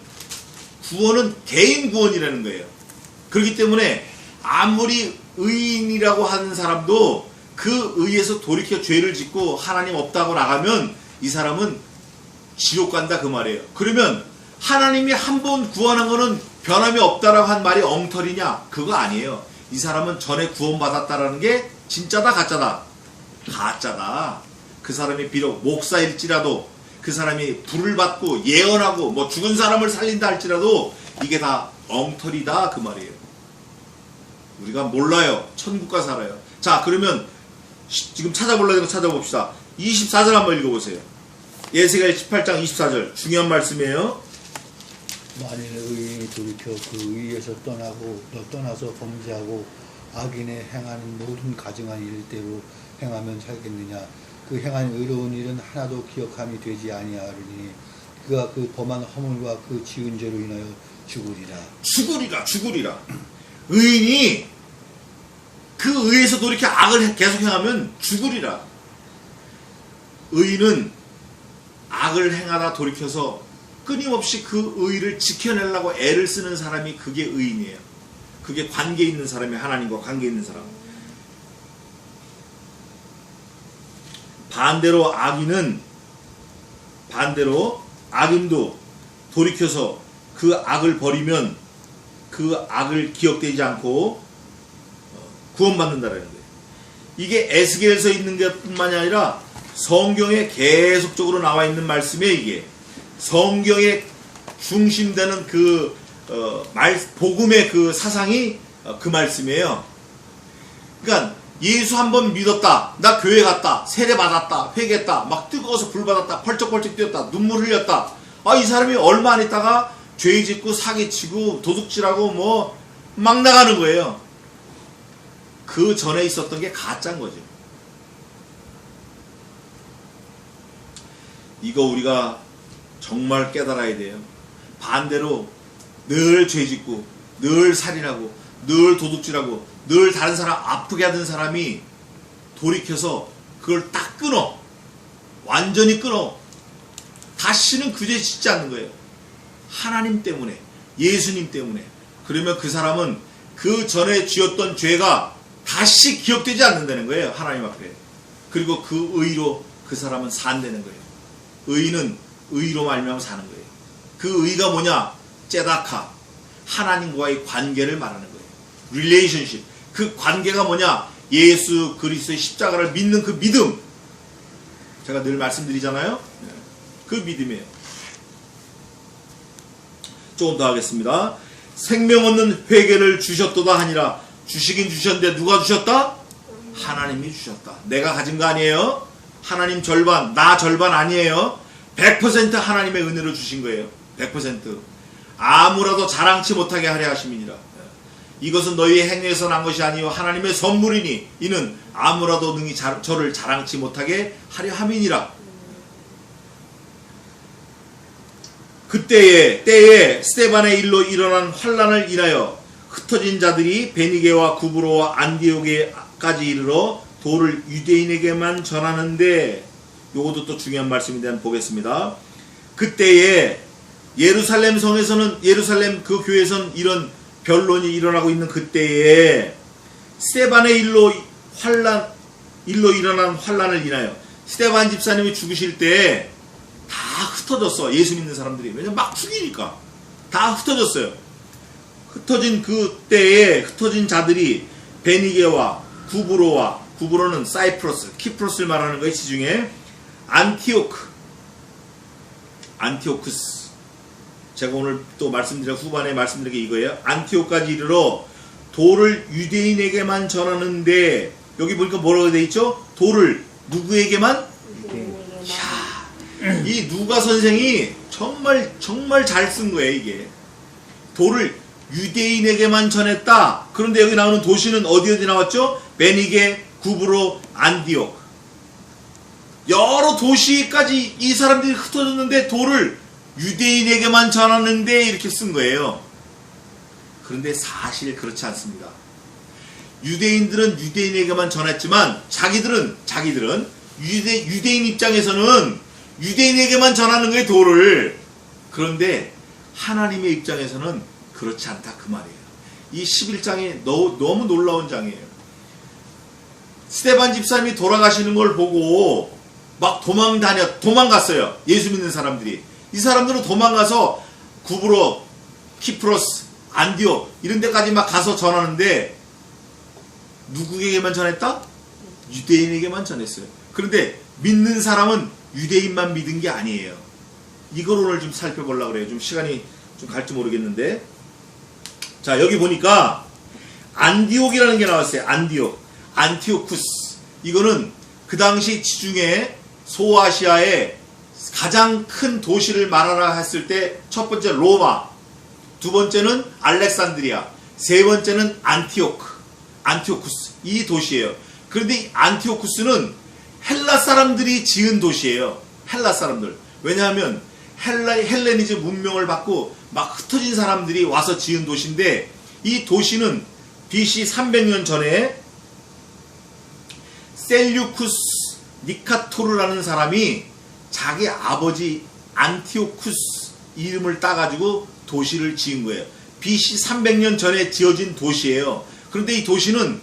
구원은 개인 구원이라는 거예요. 그렇기 때문에 아무리 의인이라고 하는 사람도 그 의에서 돌이켜 죄를 짓고 하나님 없다고 나가면 이 사람은 지옥 간다 그 말이에요. 그러면 하나님이 한 번 구원한 거는 변함이 없다라고 한 말이 엉터리냐? 그거 아니에요. 이 사람은 전에 구원받았다라는 게 진짜다 가짜다? 가짜다. 그 사람이 비록 목사일지라도 그 사람이 불을 받고 예언하고 뭐 죽은 사람을 살린다 할지라도 이게 다 엉터리다 그 말이에요. 우리가 몰라요. 천국가 살아요. 자, 그러면 지금 찾아보려고 찾아봅시다. 24절 한번 읽어보세요. 에스겔 18장 24절 중요한 말씀이에요. 만일 의인이 돌이켜 그 의에서 떠나서 범죄하고 악인의 행하는 모든 가증한 일대로 행하면 살겠느냐. 그 행한 의로운 일은 하나도 기억함이 되지 아니하리니 그가 그 범한 허물과 그 지은 죄로 인하여 죽으리라. 죽으리라. 의인이 그 의에서 돌이켜 악을 계속 행하면 죽으리라. 의인은 악을 행하다 돌이켜서 끊임없이 그 의를 지켜내려고 애를 쓰는 사람이 그게 의인이에요. 그게 관계 있는 사람이 하나님과 관계 있는 사람. 반대로 악인도 돌이켜서 그 악을 버리면 그 악을 기억되지 않고 구원받는다라는 거예요. 이게 에스겔서 있는 것뿐만이 아니라 성경에 계속적으로 나와 있는 말씀이에요. 이게 성경에 중심되는 그 복음의 그 사상이 그 말씀이에요. 그러니까 예수 한번 믿었다, 나 교회 갔다, 세례 받았다, 회개했다, 막 뜨거워서 불 받았다, 펄쩍펄쩍 뛰었다, 눈물 흘렸다. 이 사람이 얼마 안 있다가 죄 짓고 사기치고 도둑질하고 뭐 막 나가는 거예요. 그 전에 있었던 게 가짜인 거죠. 이거 우리가 정말 깨달아야 돼요. 반대로 늘 죄 짓고 늘 살인하고 늘 도둑질하고 늘 다른 사람 아프게 하던 사람이 돌이켜서 그걸 딱 끊어. 완전히 끊어. 다시는 그 죄 짓지 않는 거예요. 하나님 때문에, 예수님 때문에. 그러면 그 사람은 그 전에 지었던 죄가 다시 기억되지 않는다는 거예요. 하나님 앞에. 그리고 그 의로 그 사람은 산다는 거예요. 의는 의로 말미암아 사는 거예요. 그 의가 뭐냐? 째다카. 하나님과의 관계를 말하는 거예요. relationship. 그 관계가 뭐냐? 예수 그리스도의 십자가를 믿는 그 믿음. 제가 늘 말씀드리잖아요. 그 믿음이에요. 조금 더 하겠습니다. 생명 얻는 회개를 주셨도다 하니라. 주시긴 주셨는데 누가 주셨다? 하나님이 주셨다. 내가 가진 거 아니에요. 하나님 절반, 나 절반 아니에요. 100% 하나님의 은혜로 주신 거예요. 100%. 아무라도 자랑치 못하게 하려 하심이니라. 이것은 너희의 행위에서 난 것이 아니요 하나님의 선물이니 이는 아무라도 능히 저를 자랑치 못하게 하려 함이니라. 때에 스데반의 일로 일어난 환란을 인하여 흩어진 자들이 베니게와 구브로와 안디옥에까지 이르러 도를 유대인에게만 전하는데, 요것도 또 중요한 말씀에 대한 보겠습니다. 그때에 예루살렘 성에서는, 예루살렘 그 교회에서는 이런 변론이 일어나고 있는 그때에 스데반의 일로 일어난 환란을 인하여, 스데반 집사님이 죽으실 때 다 흩어졌어. 예수 믿는 사람들이. 왜냐면 막 죽이니까 다 흩어졌어요. 흩어진 그때에 흩어진 자들이 베니게와 구브로와, 구브로는 사이프러스, 키프로스를 말하는 거예요. 지중해 안티오쿠스. 제가 오늘 또 후반에 말씀드린 게 이거예요. 안티오까지 이르러 도를 유대인에게만 전하는데, 여기 보니까 뭐라고 되어 있죠? 도를 누구에게만? 이 누가 선생이 정말 잘 쓴 거예요. 이게 도를 유대인에게만 전했다. 그런데 여기 나오는 도시는 어디 나왔죠? 베니게, 구브로, 안디옥. 여러 도시까지 이 사람들이 흩어졌는데 도를 유대인에게만 전하는데 이렇게 쓴 거예요. 그런데 사실 그렇지 않습니다. 유대인들은 유대인에게만 전했지만 자기들은 유대인 입장에서는 유대인에게만 전하는 거예요, 도를. 그런데 하나님의 입장에서는 그렇지 않다, 그 말이에요. 이 11장이 너무 놀라운 장이에요. 스데반 집사님이 돌아가시는 걸 보고 막 도망갔어요. 예수 믿는 사람들이. 이 사람들은 도망가서 구브로, 키프로스, 안디옥 이런 데까지 막 가서 전하는데 누구에게만 전했다? 유대인에게만 전했어요. 그런데 믿는 사람은 유대인만 믿은 게 아니에요. 이걸 오늘 좀 살펴보려고 그래요. 좀 시간이 좀 갈지 모르겠는데. 자, 여기 보니까 안디옥이라는 게 나왔어요. 안티오쿠스. 이거는 그 당시 지중해 소아시아의 가장 큰 도시를 말하라 했을 때 첫 번째 로마, 두 번째는 알렉산드리아, 세 번째는 안티오쿠스. 이 도시예요. 그런데 이 안티오쿠스는 헬라 사람들이 지은 도시예요. 헬라 사람들. 왜냐하면 헬레니즘 문명을 받고 막 흩어진 사람들이 와서 지은 도시인데, 이 도시는 BC 300년 전에 셀류쿠스 니카토르라는 사람이 자기 아버지 안티오쿠스 이름을 따가지고 도시를 지은 거예요. BC 300년 전에 지어진 도시예요. 그런데 이 도시는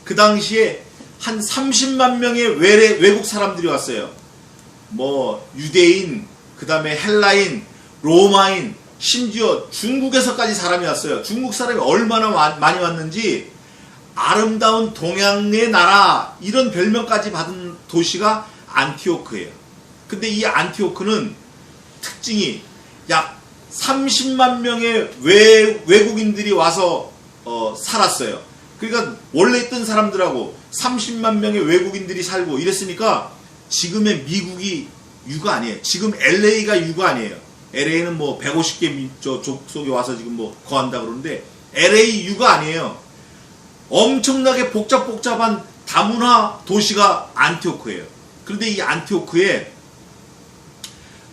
그 당시에 한 30만 명의 외국 사람들이 왔어요. 뭐 유대인, 그 다음에 헬라인, 로마인, 심지어 중국에서까지 사람이 왔어요. 중국 사람이 얼마나 많이 왔는지 아름다운 동양의 나라 이런 별명까지 받은 도시가 안티오크예요. 근데 이 안티오크는 특징이 약 30만 명의 외국인들이 와서 살았어요. 그러니까 원래 있던 사람들하고 30만 명의 외국인들이 살고 이랬으니까 지금의 미국이 유가 아니에요. 지금 LA가 유가 아니에요. LA는 뭐 150개 족속이 와서 지금 뭐 거한다 그러는데 LA 유가 아니에요. 엄청나게 복잡한 다문화 도시가 안티오크예요. 그런데 이 안티오크에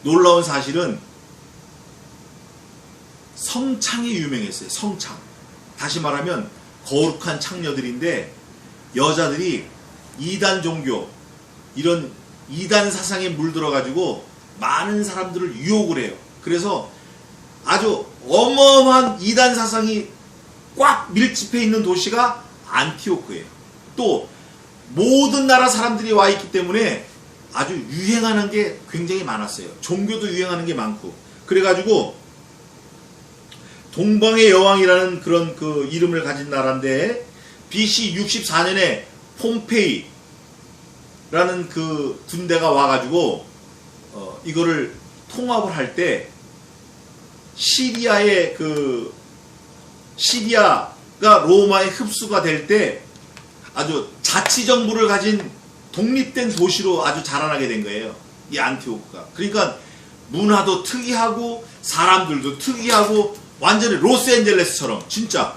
놀라운 사실은 성창이 유명했어요. 성창. 다시 말하면 거룩한 창녀들인데 여자들이 이단 종교 이런 이단 사상에 물들어가지고 많은 사람들을 유혹을 해요. 그래서 아주 어마어마한 이단 사상이 꽉 밀집해 있는 도시가 안티오크예요. 또 모든 나라 사람들이 와 있기 때문에 아주 유행하는 게 굉장히 많았어요. 종교도 유행하는 게 많고 그래가지고 동방의 여왕이라는 그런 그 이름을 가진 나라인데 BC 64년에 폼페이라는 그 군대가 와가지고 이거를 통합을 할 때 시리아가 로마에 흡수가 될 때 아주 자치정부를 가진 독립된 도시로 아주 자라나게 된 거예요. 이 안티오크가. 그러니까 문화도 특이하고 사람들도 특이하고 완전히 로스앤젤레스처럼 진짜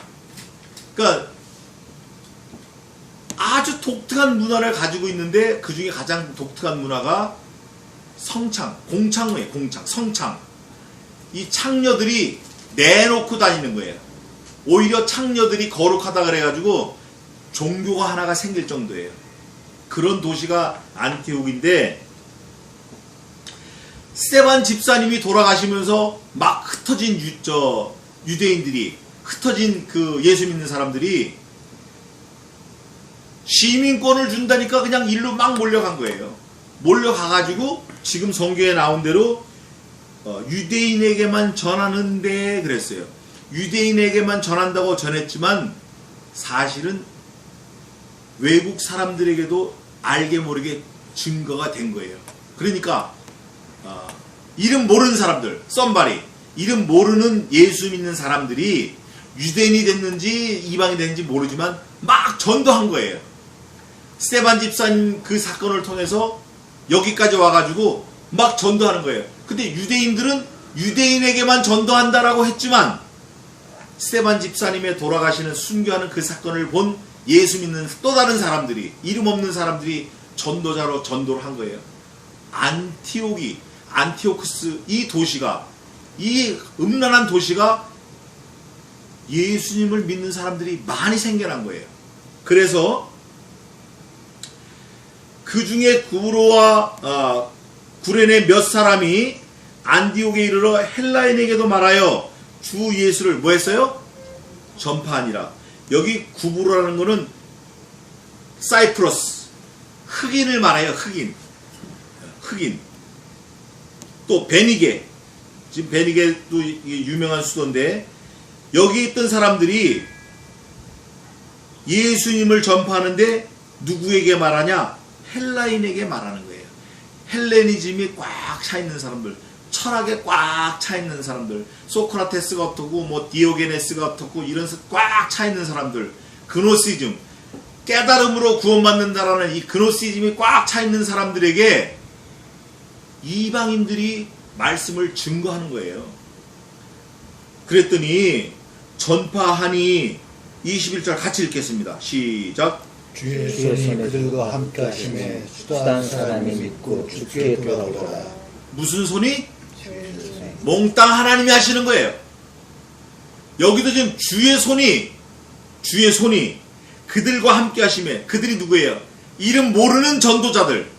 그러니까 아주 독특한 문화를 가지고 있는데 그 중에 가장 독특한 문화가 성창, 공창이에요. 공창, 성창. 이 창녀들이 내놓고 다니는 거예요. 오히려 창녀들이 거룩하다 그래가지고 종교가 하나가 생길 정도예요. 그런 도시가 안티옥인데 스테반 집사님이 돌아가시면서 막 흩어진 유대인들이 흩어진 그 예수 믿는 사람들이 시민권을 준다니까 그냥 일로 막 몰려간 거예요. 몰려가가지고 지금 성경에 나온 대로 유대인에게만 전하는데 그랬어요. 유대인에게만 전한다고 전했지만 사실은 외국 사람들에게도 알게 모르게 증거가 된 거예요. 그러니까 이름 모르는 사람들, 썸바리, 이름 모르는 예수 믿는 사람들이 유대인이 됐는지 이방이 됐는지 모르지만 막 전도한 거예요. 스테반 집사님 그 사건을 통해서 여기까지 와가지고 막 전도하는 거예요. 근데 유대인들은 유대인에게만 전도한다라고 했지만 스테반 집사님의 돌아가시는 순교하는 그 사건을 본 예수 믿는 또 다른 사람들이 이름 없는 사람들이 전도자로 전도를 한 거예요. 안티오크스 이 도시가 이 음란한 도시가 예수님을 믿는 사람들이 많이 생겨난 거예요. 그래서 그 중에 구브로와 구레네 몇 사람이 안디옥에 이르러 헬라인에게도 말하여 주 예수를 뭐 했어요? 전파하니라. 여기 구브로라는 거는 사이프러스 흑인을 말해요. 흑인. 또 베니게, 지금 베니게도 유명한 수도인데 여기 있던 사람들이 예수님을 전파하는데 누구에게 말하냐? 헬라인에게 말하는 거예요. 헬레니즘이 꽉 차 있는 사람들, 철학에 꽉 차 있는 사람들, 소크라테스가 어떻고 뭐 디오게네스가 어떻고 이런 꽉 차 있는 사람들, 그노시즘, 깨달음으로 구원받는다라는 이 그노시즘이 꽉 차 있는 사람들에게 이방인들이 말씀을 증거하는 거예요. 그랬더니 전파하니 21절 같이 읽겠습니다. 시작. 주의 손이 그들과 함께 하심에 수다한 사람이 믿고 주께 돌아오더라. 무슨 손이? 몽땅 하나님이 하시는 거예요. 여기도 지금 주의 손이 그들과 함께 하심에, 그들이 누구예요? 이름 모르는 전도자들,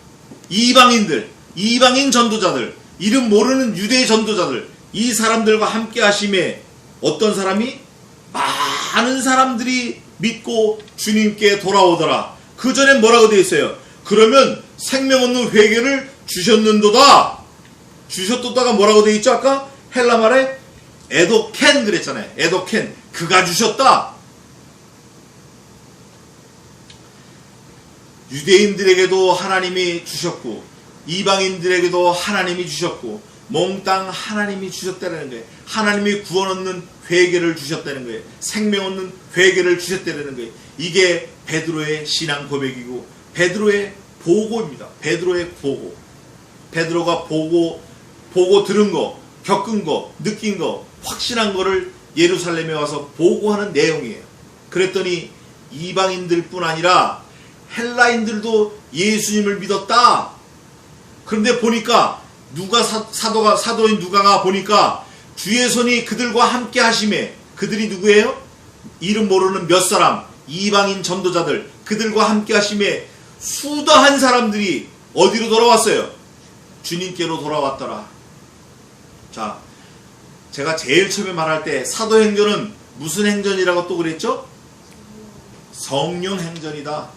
이방인 전도자들, 이름 모르는 유대 전도자들, 이 사람들과 함께 하심에 어떤 사람이? 많은 사람들이 믿고 주님께 돌아오더라. 그 전에 뭐라고 되어 있어요? 그러면 생명 없는 회개를 주셨는도다. 주셨도다가 뭐라고 되어 있죠? 아까 헬라 말에 에도켄 그랬잖아요. 에도켄, 그가 주셨다. 유대인들에게도 하나님이 주셨고 이방인들에게도 하나님이 주셨고 몽땅 하나님이 주셨다는 거예요. 하나님이 구원 얻는 회개를 주셨다는 거예요. 생명 얻는 회개를 주셨다는 거예요. 이게 베드로의 신앙 고백이고 베드로의 보고입니다. 베드로의 보고. 베드로가 보고 들은 거, 겪은 거, 느낀 거, 확신한 거를 예루살렘에 와서 보고하는 내용이에요. 그랬더니 이방인들뿐 아니라 헬라인들도 예수님을 믿었다. 그런데 보니까 누가 사도인 누가가 보니까 주의 손이 그들과 함께 하심에, 그들이 누구예요? 이름 모르는 몇 사람, 이방인 전도자들, 그들과 함께 하심에 수다한 사람들이 어디로 돌아왔어요? 주님께로 돌아왔더라. 자, 제가 제일 처음에 말할 때 사도행전은 무슨 행전이라고 또 그랬죠? 성령 행전이다.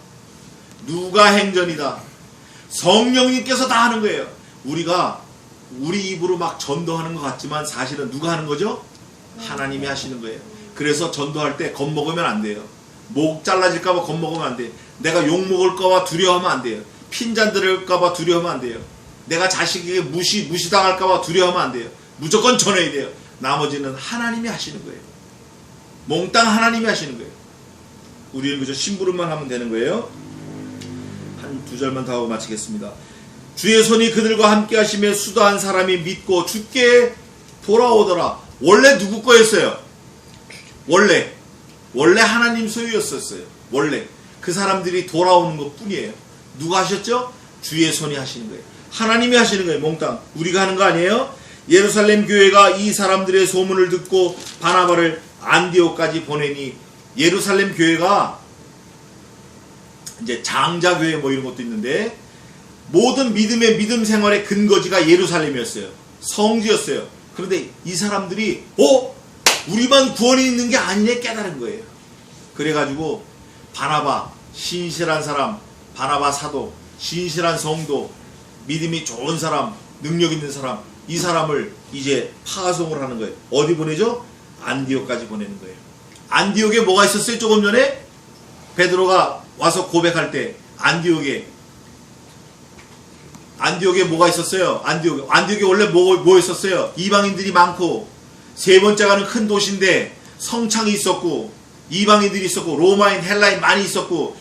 누가 행전이다. 성령님께서 다 하는 거예요. 우리가 우리 입으로 막 전도하는 것 같지만 사실은 누가 하는 거죠? 하나님이 하시는 거예요. 그래서 전도할 때 겁먹으면 안 돼요. 목 잘라질까봐 겁먹으면 안 돼요. 내가 욕먹을까봐 두려워하면 안 돼요. 핀잔 들을까봐 두려워하면 안 돼요. 내가 자식에게 무시당할까봐 두려워하면 안 돼요. 무조건 전해야 돼요. 나머지는 하나님이 하시는 거예요. 몽땅 하나님이 하시는 거예요. 우리는 그저 심부름만 하면 되는 거예요. 한 두 절만 더 하고 마치겠습니다. 주의 손이 그들과 함께 하시며 수다한 사람이 믿고 주께 돌아오더라. 원래 누구 거였어요? 원래 하나님 소유였었어요. 원래 그 사람들이 돌아오는 것 뿐이에요. 누가 하셨죠? 주의 손이 하시는 거예요. 하나님이 하시는 거예요. 몽땅 우리가 하는 거 아니에요? 예루살렘 교회가 이 사람들의 소문을 듣고 바나바를 안디옥까지 보내니, 예루살렘 교회가 이제 장자교회 뭐 이런 것도 있는데 모든 믿음 생활의 근거지가 예루살렘이었어요. 성지였어요. 그런데 이 사람들이 우리만 구원이 있는 게 아니네 깨달은 거예요. 그래가지고 바나바, 신실한 사람, 바나바 사도, 신실한 성도, 믿음이 좋은 사람, 능력 있는 사람, 이 사람을 이제 파송을 하는 거예요. 어디 보내죠? 안디옥까지 보내는 거예요. 안디옥에 뭐가 있었어요? 조금 전에 베드로가 와서 고백할 때 안디옥에 뭐가 있었어요? 안디옥에 원래 뭐 있었어요? 이방인들이 많고 세 번째 가는 큰 도시인데 성창이 있었고 이방인들이 있었고 로마인, 헬라인 많이 있었고